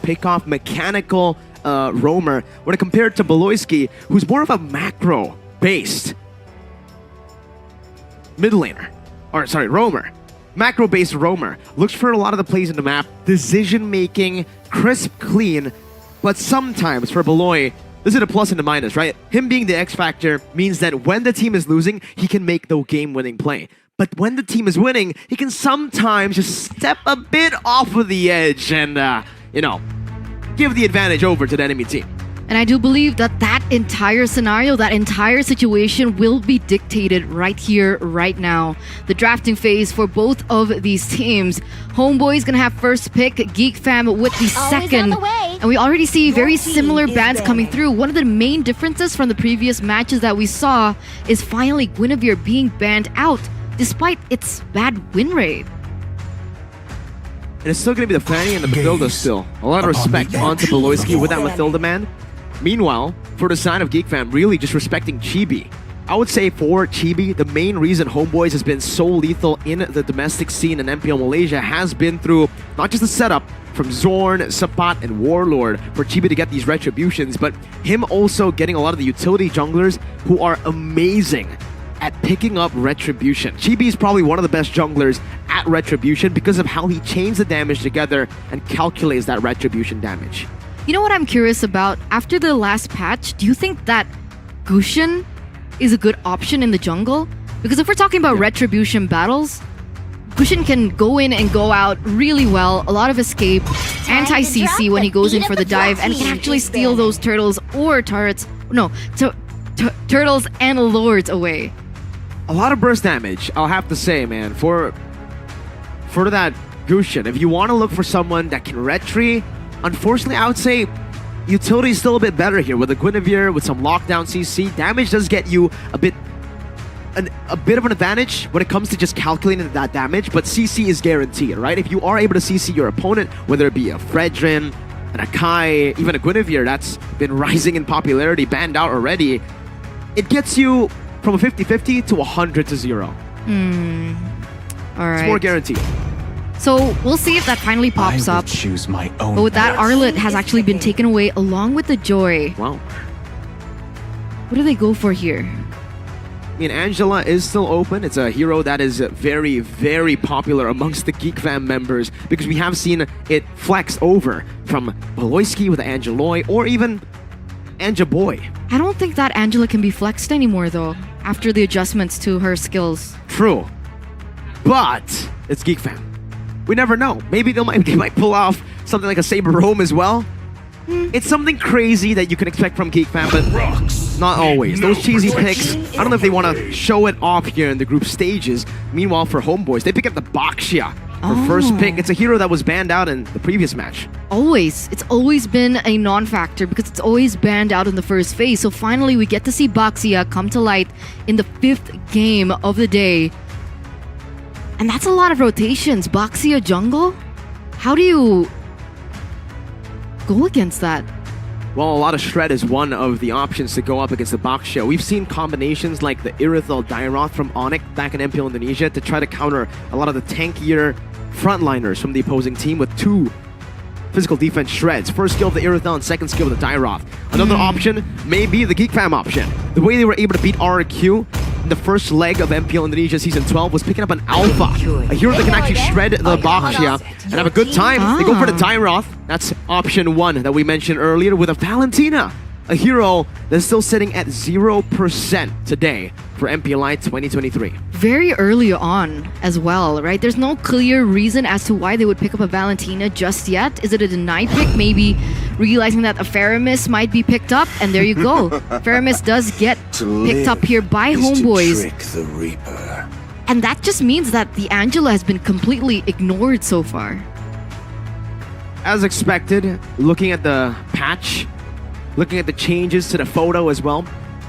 pickoff, mechanical roamer, when compared to Baloyskie, who's more of a macro-based mid laner. Or, sorry, roamer. Macro-based roamer. Looks for a lot of the plays in the map. Decision-making, crisp, clean. But sometimes, for Baloy, this is a plus and a minus, right? Him being the X factor means that when the team is losing, he can make the game-winning play. But when the team is winning, he can sometimes just step a bit off of the edge and, you know, give the advantage over to the enemy team. And I do believe that that entire scenario, that entire situation will be dictated right here, right now. The drafting phase for both of these teams. HomeBois is going to have first pick, Geek Fam with the second. And we already see very similar bans coming through. One of the main differences from the previous matches that we saw is finally Guinevere being banned out, despite its bad win rate. And it's still going to be the Fanny and the Mathilda still. A lot of respect onto Baloyskie with that Mathilda man. Meanwhile, for the side of Geek Fam, really just respecting Chibi. I would say for Chibi, the main reason HomeBois has been so lethal in the domestic scene in MPL Malaysia has been through not just the setup from Zorn, Sapat, and Warlord for Chibi to get these retributions, but him also getting a lot of the utility junglers who are amazing at picking up retribution. Chibi is probably one of the best junglers at retribution because of how he chains the damage together and calculates that retribution damage. You know what I'm curious about? After the last patch, do you think that Gusion is a good option in the jungle? Because if we're talking about retribution battles, Gusion can go in and go out really well. A lot of escape, anti-CC when he goes in for the dive, and can actually steal those turtles or turrets. No, turtles and lords away. A lot of burst damage, I'll have to say, man. For that Gusion, if you want to look for someone that can retry, unfortunately, I would say utility is still a bit better here with the Guinevere, with some lockdown CC. Damage does get you a bit of an advantage when it comes to just calculating that damage, but CC is guaranteed, right? If you are able to CC your opponent, whether it be a Fredrin, an Akai, even a Guinevere that's been rising in popularity, banned out already, it gets you from a 50-50 to 100-0. All right. It's more guaranteed. So we'll see if that finally pops up. Choose my own but with that, Arlet has actually been taken away along with the Joy. Wow. What do they go for here? I mean, Angela is still open. It's a hero that is very, very popular amongst the Geek Fam members because we have seen it flex over from Baloyskie with Angeloy or even Boy. I don't think that Angela can be flexed anymore though, after the adjustments to her skills. True. But it's Geek Fam. We never know. Maybe they might pull off something like a Saber Roam as well. It's something crazy that you can expect from Geek Fam, but not always. Those cheesy picks, I don't know if they want to show it off here in the group stages. Meanwhile, for HomeBois, they pick up the Baxia for first pick. It's a hero that was banned out in the previous match. Always. It's always been a non-factor because it's always banned out in the first phase. So finally, we get to see Baxia come to light in the 5th game of the day. And that's a lot of rotations. Baxia jungle? How do you go against that? Well, a lot of Shred is one of the options to go up against the Baxia. We've seen combinations like the Irithel Dairoth from Onyx back in MPL Indonesia to try to counter a lot of the tankier frontliners from the opposing team with 2 physical defense Shreds. First skill of the Irithel and second skill of the Dairoth. Another option may be the Geek Fam option. The way they were able to beat RQ in the first leg of MPL Indonesia Season 12 was picking up an Alpha, a hero that can actually shred the Baxia and have a good time. They go for the Dairoth. That's option 1 that we mentioned earlier with a Valentina, a hero that's still sitting at 0% today for MPLI 2023. Very early on as well, right? There's no clear reason as to why they would pick up a Valentina just yet. Is it a deny pick? Maybe realizing that a Faramis might be picked up, and there you go. Faramis does get picked up here by HomeBois. Trick the Reaper. And that just means that the Angela has been completely ignored so far. As expected, looking at the patch, looking at the changes to the photo as well,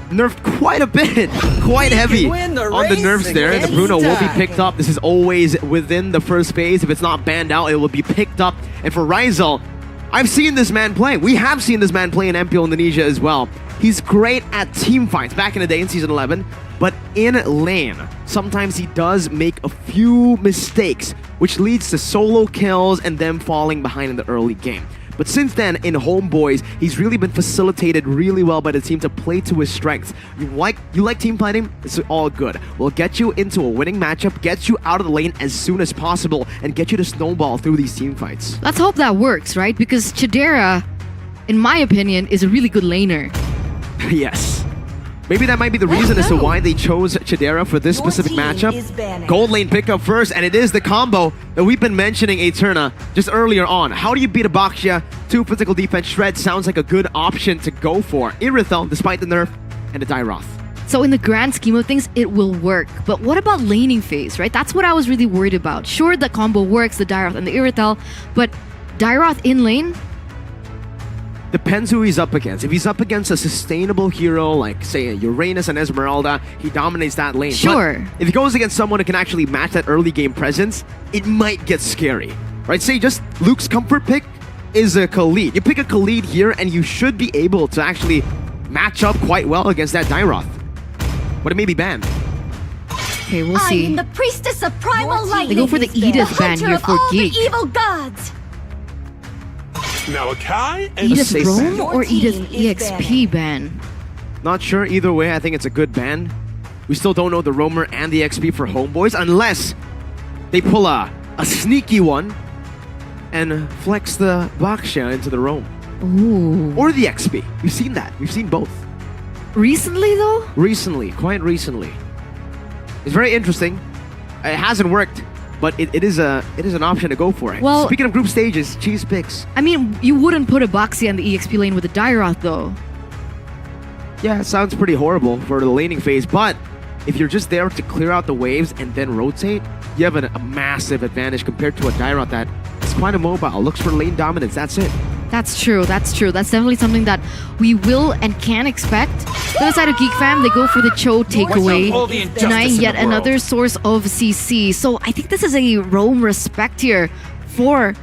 nerfed quite a bit, quite heavy on the nerfs there. The Bruno will be picked up. This is always within the first phase. If it's not banned out, it will be picked up. And for Rizal, I've seen this man play. We have seen this man play in MPL Indonesia as well. He's great at team fights back in the day in Season 11, but in lane, sometimes he does make a few mistakes, which leads to solo kills and them falling behind in the early game. But since then, in HomeBois, he's really been facilitated really well by the team to play to his strengths. You like team fighting? It's all good. We'll get you into a winning matchup, get you out of the lane as soon as possible, and get you to snowball through these team fights. Let's hope that works, right? Because Chidera, in my opinion, is a really good laner. Yes. Maybe that might be the reason as to why they chose Chidera for this specific matchup. Gold lane pickup first, and it is the combo that we've been mentioning, Eterna, just earlier on. How do you beat a Baxia? 2 physical defense shred sounds like a good option to go for. Irithel, despite the nerf, and the Dairoth. So in the grand scheme of things, it will work. But what about laning phase, right? That's what I was really worried about. Sure, the combo works, the Dairoth and the Irithel, but Dairoth in lane? Depends who he's up against. If he's up against a sustainable hero like, say, Uranus and Esmeralda, he dominates that lane. Sure. But if he goes against someone who can actually match that early game presence, it might get scary. Right? Say just Luke's comfort pick is a Khalid. You pick a Khalid here and you should be able to actually match up quite well against that Dairoth. But it may be banned. Okay, we'll see. I am the priestess of primal light. They go for the Edith ban here for Geek. The evil gods. Malachi and Edith safe Rome ban. or Edith Your team is EXP ban? Not sure. Either way, I think it's a good ban. We still don't know the Roamer and the XP for HomeBois unless they pull a sneaky one and flex the Baxia into the Rome. Ooh. Or the XP. We've seen that. We've seen both. Recently though? Recently. Quite recently. It's very interesting. It hasn't worked, but it is an option to go for it. Well, speaking of group stages, cheese picks. I mean, you wouldn't put a Baxia in the EXP lane with a Dairoth though. Yeah, it sounds pretty horrible for the laning phase, but if you're just there to clear out the waves and then rotate, you have a massive advantage compared to a Dairoth that is quite immobile, looks for lane dominance, that's it. That's true, that's true. That's definitely something that we will and can expect. The other side of Geek Fam, they go for the Cho takeaway, denying yet another source of CC. So I think this is a Rome respect here for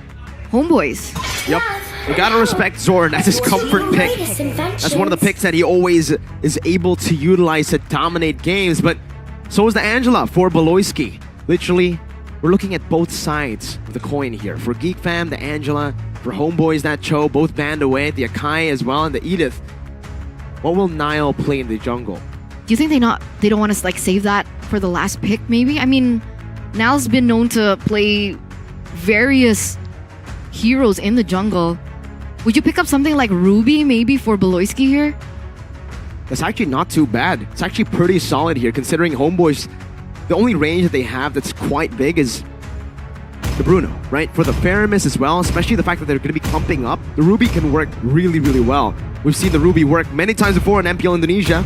HomeBois. Yep. We gotta respect Zorn. That's his comfort pick. That's one of the picks that he always is able to utilize to dominate games. But so is the Angela for Baloyskie. Literally, we're looking at both sides of the coin here. For Geek Fam, the Angela. For HomeBois, that Cho, both banned away. The Akai as well, and the Edith. What will Nnael play in the jungle? Do you think they don't want to like save that for the last pick maybe? I mean, Nnael's been known to play various heroes in the jungle. Would you pick up something like Ruby maybe for Baloyskie here? That's actually not too bad. It's actually pretty solid here, considering HomeBois, the only range that they have that's quite big is the Bruno, right? For the Faramis as well, especially the fact that they're going to be clumping up, the Ruby can work really, really well. We've seen the Ruby work many times before in MPL Indonesia,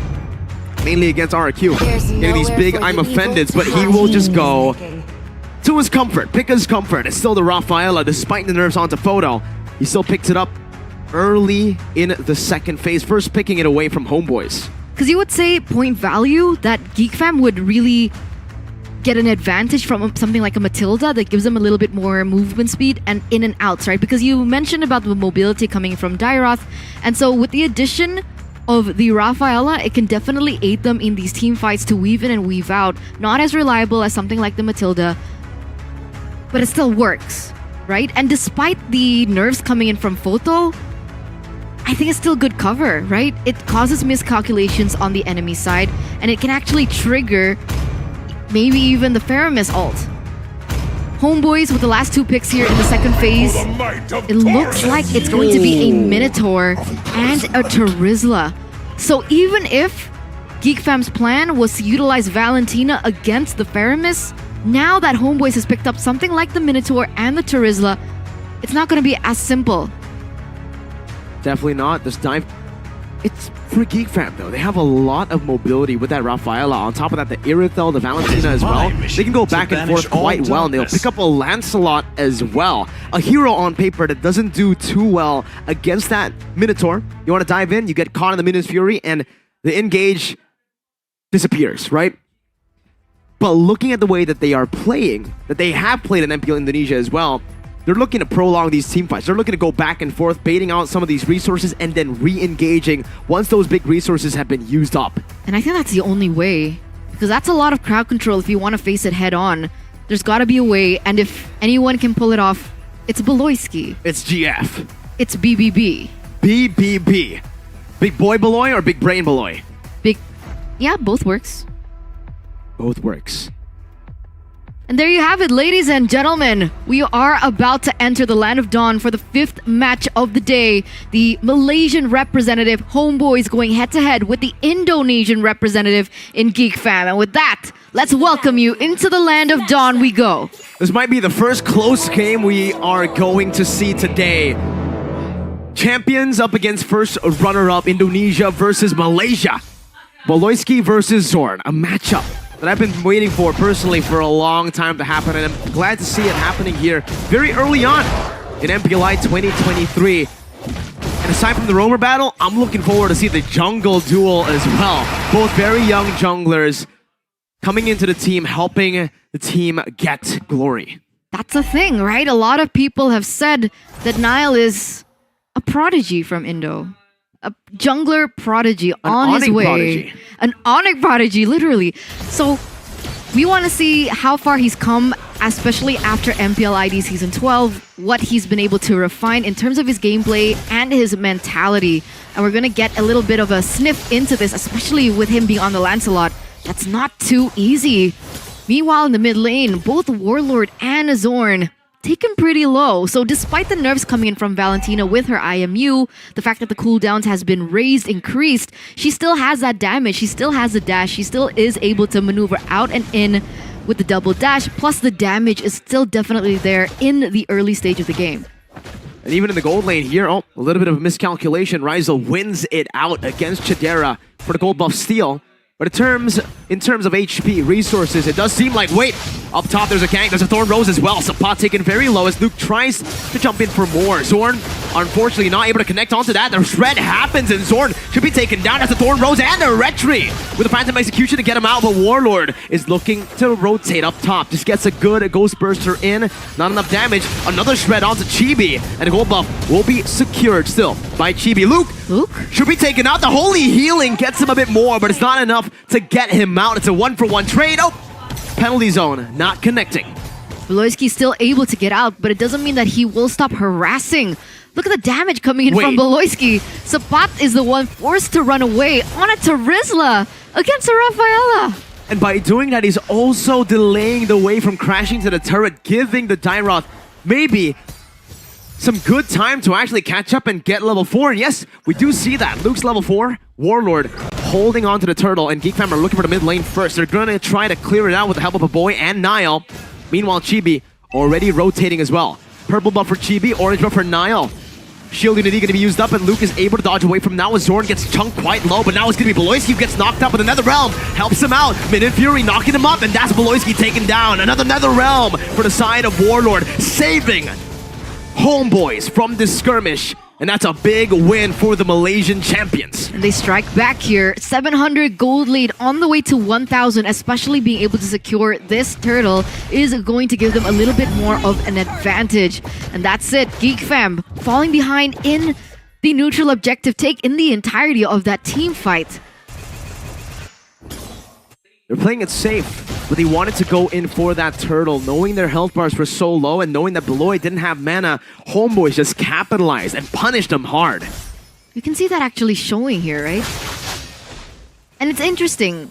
mainly against RQ. Getting these big I'm offended, but he will just go to his comfort, pick his comfort. It's still the Rafaela, despite the nerfs onto Photo. He still picks it up early in the second phase, first picking it away from HomeBois. Because you would say point value that Geek Fam would really get an advantage from something like a Matilda that gives them a little bit more movement speed and in and outs, right? Because you mentioned about the mobility coming from Dairoth, and so with the addition of the Rafaela, it can definitely aid them in these team fights to weave in and weave out. Not as reliable as something like the Matilda, but it still works, right? And despite the nerfs coming in from Photo, I think it's still good cover, right? It causes miscalculations on the enemy side, and it can actually trigger maybe even the Faramis ult. HomeBois with the last 2 picks here in the second phase. It looks like it's going to be a Minotaur and a Terizla. So even if Geek Fam's plan was to utilize Valentina against the Faramis, now that HomeBois has picked up something like the Minotaur and the Terizla, it's not going to be as simple. Definitely not. This dive... It's for Geek Fam though. They have a lot of mobility with that Rafaela. On top of that, the Irithel, the Valentina as well. They can go back and forth quite well, and they'll pick up a Lancelot as well. A hero on paper that doesn't do too well against that Minotaur. You want to dive in, you get caught in the Minions Fury, and the engage disappears, right? But looking at the way that they are playing, that they have played in MPL Indonesia as well, they're looking to prolong these team fights. They're looking to go back and forth, baiting out some of these resources and then re-engaging once those big resources have been used up. And I think that's the only way, because that's a lot of crowd control if you want to face it head on. There's got to be a way, and if anyone can pull it off, it's Baloyskie. It's GF. it's BBB. BBB. Big boy Baloy or big brain Baloy? Yeah, both works. Both works. And there you have it, ladies and gentlemen. We are about to enter the Land of Dawn for the 5th match of the day. The Malaysian representative, HomeBois, going head-to-head with the Indonesian representative in Geek Fam. And with that, let's welcome you into the Land of Dawn we go. This might be the first close game we are going to see today. Champions up against first runner-up Indonesia versus Malaysia. Baloyskie versus Zorn, a matchup that I've been waiting for personally for a long time to happen, and I'm glad to see it happening here very early on in MPLI 2023. And aside from the roamer battle, I'm looking forward to see the jungle duel as well. Both very young junglers coming into the team, helping the team get glory. That's a thing, right? A lot of people have said that Nnael is a prodigy from Indo. A jungler prodigy on his way. Prodigy. An Onyx prodigy, literally. So we want to see how far he's come, especially after MPLI Season 12, what he's been able to refine in terms of his gameplay and his mentality. And we're going to get a little bit of a sniff into this, especially with him being on the Lancelot. That's not too easy. Meanwhile, in the mid lane, both Warlord and Zorn taken pretty low. So despite the nerfs coming in from Valentina with her IMU, the fact that the cooldowns has been raised, increased, she still has that damage, she still has the dash, she still is able to maneuver out and in with the double dash, plus the damage is still definitely there in the early stage of the game. And even in the gold lane here, a little bit of a miscalculation. Ryzel wins it out against Chidera for the gold buff steal. But in terms of HP, resources, it does seem like, wait, up top there's a gank, there's a Thorn Rose as well. Sapat taken very low as Luke tries to jump in for more. Zorn, unfortunately, not able to connect onto that. The shred happens and Zorn should be taken down as a Thorn Rose and a Retry with a Phantom Execution to get him out. But Warlord is looking to rotate up top. Just gets a good Ghost Burster in. Not enough damage. Another shred onto Chibi. And a gold buff will be secured still by Chibi. Luke should be taken out. The Holy Healing gets him a bit more, but it's not enough to get him out. It's a 1-for-1 trade. Oh, penalty zone, not connecting. Baloyskie still able to get out, but it doesn't mean that he will stop harassing. Look at the damage coming in from Baloyskie. Sapat is the one forced to run away on a Terizla against a Rafaela. And by doing that, he's also delaying the wave from crashing to the turret, giving the Dairoth maybe some good time to actually catch up and get level 4. And yes, we do see that. Luke's level 4. Warlord holding on to the turtle, and Geek Fam are looking for the mid lane first. They're going to try to clear it out with the help of a boy and Nnael. Meanwhile, Chibi already rotating as well. Purple buff for Chibi, orange buff for Nnael. Shield Unity going to be used up, and Luke is able to dodge away from now as Zorn gets chunked quite low, but now it's going to be Baloyskie who gets knocked up, but another realm helps him out. Midden Fury knocking him up, and that's Baloyskie taken down. Another nether realm for the side of Warlord, saving HomeBois from this skirmish. And that's a big win for the Malaysian champions. And they strike back here. 700 gold lead on the way to 1,000, especially being able to secure this turtle is going to give them a little bit more of an advantage. And that's it. Geek Fam falling behind in the neutral objective take in the entirety of that team fight. They're playing it safe, but they wanted to go in for that turtle, knowing their health bars were so low and knowing that Baloy didn't have mana. HomeBois just capitalized and punished them hard. You can see that actually showing here, right? And it's interesting,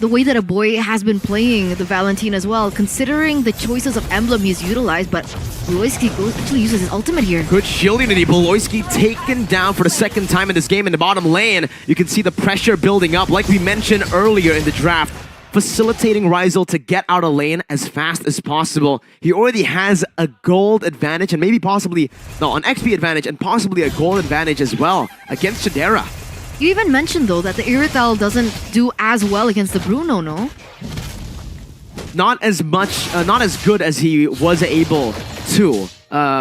the way that a boy has been playing the Valentina as well, considering the choices of emblem he's utilized, but Baloyskie actually uses his ultimate here. Good shield unity. Baloyskie taken down for the second time in this game in the bottom lane. You can see the pressure building up, like we mentioned earlier in the draft, facilitating Ryzel to get out of lane as fast as possible. He already has a gold advantage and maybe possibly, no, an XP advantage and possibly a gold advantage as well against Chidera. You even mentioned though that the Irithel doesn't do as well against the Bruno, no? Not as much, not as good as he was able to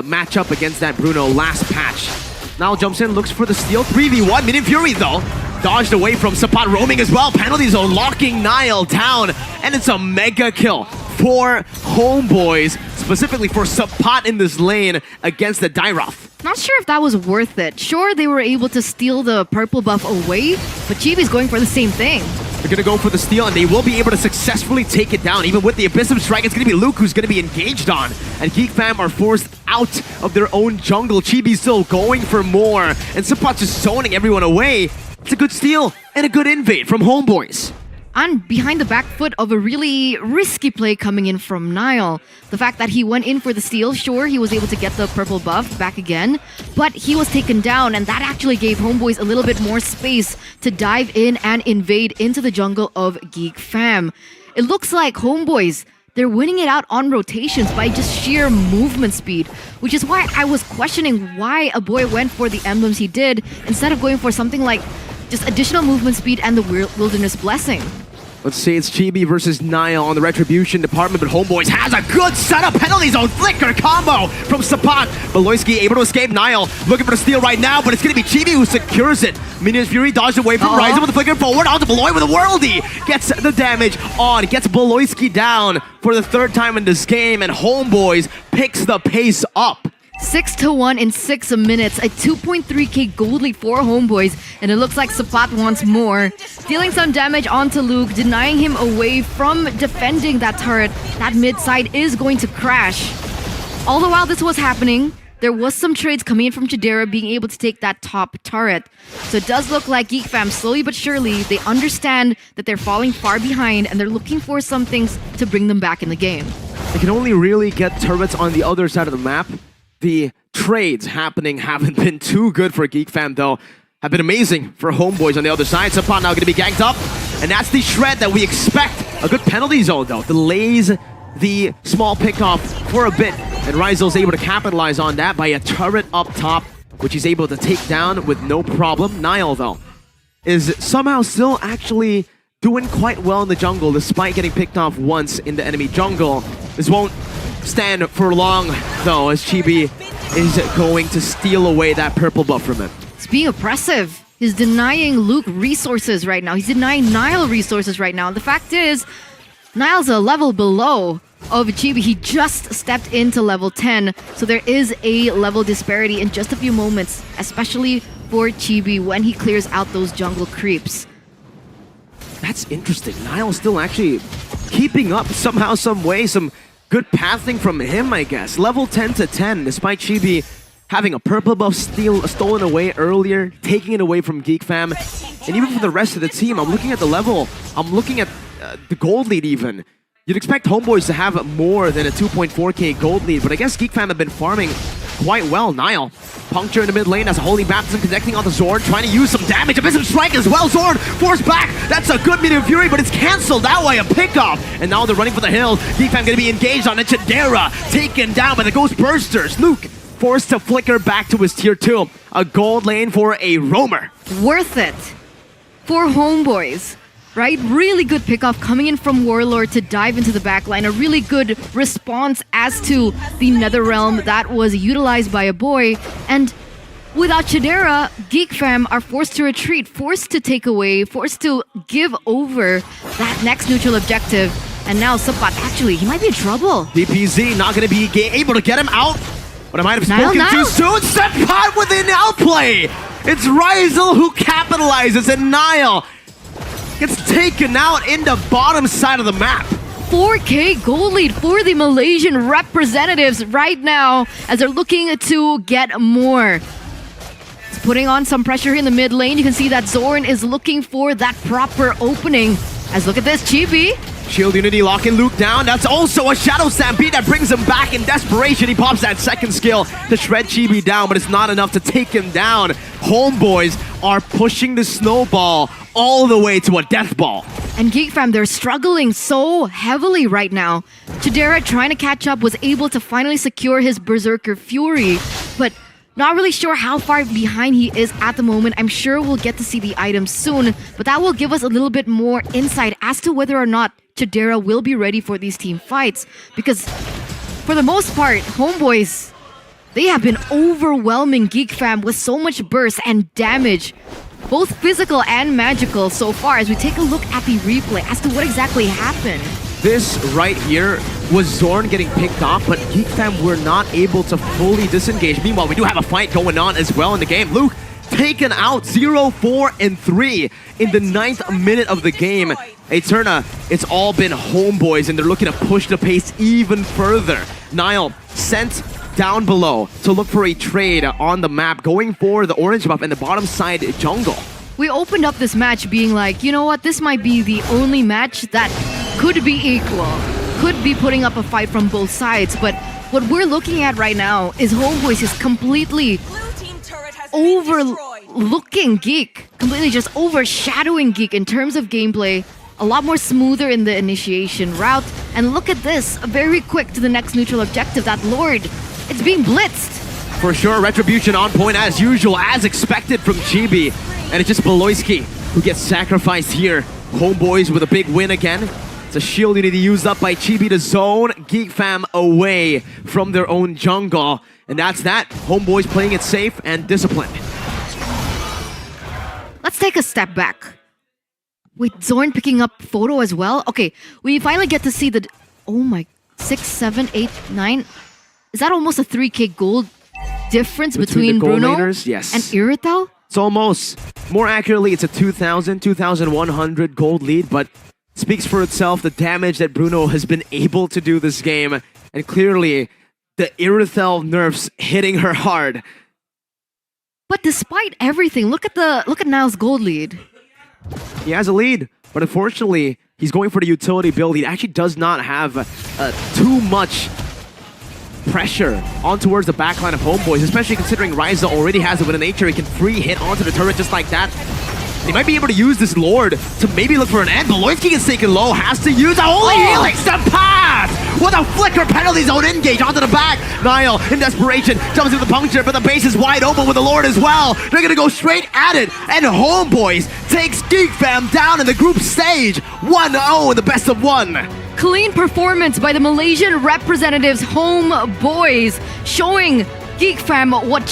match up against that Bruno last patch. Now jumps in, looks for the steal. 3v1, Midden Fury though. Dodged away from Sapat roaming as well. Penalty zone locking Nnael down. And it's a mega kill for HomeBois, specifically for Sapat in this lane against the Dairoth. Not sure if that was worth it. Sure, they were able to steal the purple buff away, but Chibi's going for the same thing. They're gonna go for the steal, and they will be able to successfully take it down. Even with the Abyssum Strike, it's gonna be Luke who's gonna be engaged on. And Geek Fam are forced out of their own jungle. Chibi's still going for more, and Suppot's just zoning everyone away. It's a good steal and a good invade from HomeBois. And behind the back foot of a really risky play coming in from Nnael. The fact that he went in for the steal, sure, he was able to get the purple buff back again, but he was taken down, and that actually gave HomeBois a little bit more space to dive in and invade into the jungle of Geek Fam. It looks like HomeBois, they're winning it out on rotations by just sheer movement speed, which is why I was questioning why a boy went for the emblems he did instead of going for something like just additional movement speed and the Wilderness Blessing. Let's say it's Chibi versus Nnael on the Retribution department, but HomeBois has a good setup. Penalty zone flicker combo from Suppot. Baloyskie able to escape. Nnael looking for the steal right now, but it's going to be Chibi who secures it. Minions Fury dodged away from Ryzen with the flicker forward onto Baloy with a worldie. Gets the damage on, gets Baloyskie down for the third time in this game, and HomeBois picks the pace up. 6-1 in 6 minutes, a 2.3k gold lead for HomeBois, and it looks like Suppot wants more. Dealing some damage onto Luke, denying him away from defending that turret. That mid side is going to crash. All the while this was happening, there was some trades coming in from Chidera being able to take that top turret. So it does look like Geek Fam, slowly but surely, they understand that they're falling far behind and they're looking for some things to bring them back in the game. They can only really get turrets on the other side of the map. The trades happening haven't been too good for Geek Fam, though. Have been amazing for HomeBois on the other side. Suppot now going to be ganked up, and that's the shred that we expect. A good penalty zone, though. Delays the small pickoff for a bit, and Ryzel's able to capitalize on that by a turret up top, which he's able to take down with no problem. Nnael, though, is somehow still actually doing quite well in the jungle, despite getting picked off once in the enemy jungle. This won't stand for long, though, as Chibi is going to steal away that purple buff from him. It's being oppressive. He's denying Luke resources right now. He's denying Nnael resources right now. The fact is, Nnael's a level below of Chibi. He just stepped into level 10, so there is a level disparity in just a few moments, especially for Chibi when he clears out those jungle creeps. That's interesting. Nnael's still actually keeping up somehow, some way, some good pathing from him, I guess. Level 10 to 10, despite Chibi having a purple buff stolen away earlier, taking it away from Geek Fam. And even for the rest of the team, I'm looking at the level, I'm looking at the gold lead even. You'd expect HomeBois to have more than a 2.4k gold lead, but I guess Geek Fam have been farming quite well. Nnael, puncture in the mid lane as a Holy Baptism connecting onto Zord, trying to use some damage. Abyssum Strike as well. Zord forced back. That's a good Meteor Fury, but it's cancelled that way. A pickoff. And now they're running for the hills. Geek Fam going to be engaged on it. Chidera taken down by the Ghost Bursters. Luke forced to flicker back to his tier 2. A gold lane for a roamer. Worth it for HomeBois. Right? Really good pickoff coming in from Warlord to dive into the backline. A really good response as to the Netherrealm that was utilized by a boy. And without Chidera, Geek Fam are forced to retreat, forced to take away, forced to give over that next neutral objective. And now Suppot, actually, he might be in trouble. DPZ not going to be able to get him out. But I might have Nnael, spoken too soon. Suppot with an outplay. It's Ryzel who capitalizes, and Nnael gets taken out in the bottom side of the map. 4k gold lead for the Malaysian representatives right now as they're looking to get more. It's putting on some pressure in the mid lane. You can see that Zorn is looking for that proper opening. As look at this, Chibi. Shield Unity locking Luke down. That's also a Shadow Stampede that brings him back in desperation. He pops that second skill to shred Chibi down, but it's not enough to take him down. HomeBois are pushing the snowball all the way to a death ball. And Geek Fam, they're struggling so heavily right now. Chidera, trying to catch up, was able to finally secure his Berserker Fury, but not really sure how far behind he is at the moment. I'm sure we'll get to see the items soon, but that will give us a little bit more insight as to whether or not Chidera will be ready for these team fights. Because for the most part, HomeBois, they have been overwhelming Geek Fam with so much burst and damage, both physical and magical so far, as we take a look at the replay as to what exactly happened. This right here was Zorn getting picked off, but Geek Fam were not able to fully disengage. Meanwhile, we do have a fight going on as well in the game. Luke taken out 0-4-3 in the 9th minute of the game. Eterna, it's all been HomeBois, and they're looking to push the pace even further. Nnael sent down below to look for a trade on the map, going for the orange buff and the bottom side jungle. We opened up this match being like, you know what, this might be the only match that could be equal, could be putting up a fight from both sides, but what we're looking at right now is HomeBois is completely overlooking Geek, completely just overshadowing Geek in terms of gameplay, a lot more smoother in the initiation route, and look at this, very quick to the next neutral objective, that Lord, it's being blitzed. For sure, Retribution on point as usual, as expected from Chibi. And it's just Baloyskie who gets sacrificed here. HomeBois with a big win again. It's a shield unity used up by Chibi to zone Geek Fam away from their own jungle. And that's that. HomeBois playing it safe and disciplined. Let's take a step back. Wait, Zorn picking up photo as well? Okay, we finally get to see the... Oh my... 6, 7, 8, 9... Is that almost a 3k gold difference between the gold Bruno laners? Yes. and Irithel? It's almost, more accurately, it's a 2,000, 2,100 gold lead, but speaks for itself, the damage that Bruno has been able to do this game. And clearly, the Irithel nerfs hitting her hard. But despite everything, look at Nnael's gold lead. He has a lead, but unfortunately, he's going for the utility build. He actually does not have too much pressure on towards the backline of HomeBois, especially considering Ryza already has it with a nature. He can free hit onto the turret just like that. He might be able to use this Lord to maybe look for an end. Baloyskie is taken low, has to use a holy helix to pass! With a flicker penalty zone engage onto the back. Nnael, in desperation, jumps into the puncture, but the base is wide open with the Lord as well. They're gonna go straight at it, and HomeBois takes Geek Fam down in the group stage. 1-0 in the best of one. Clean performance by the Malaysian representatives HomeBois, showing Geek Fam what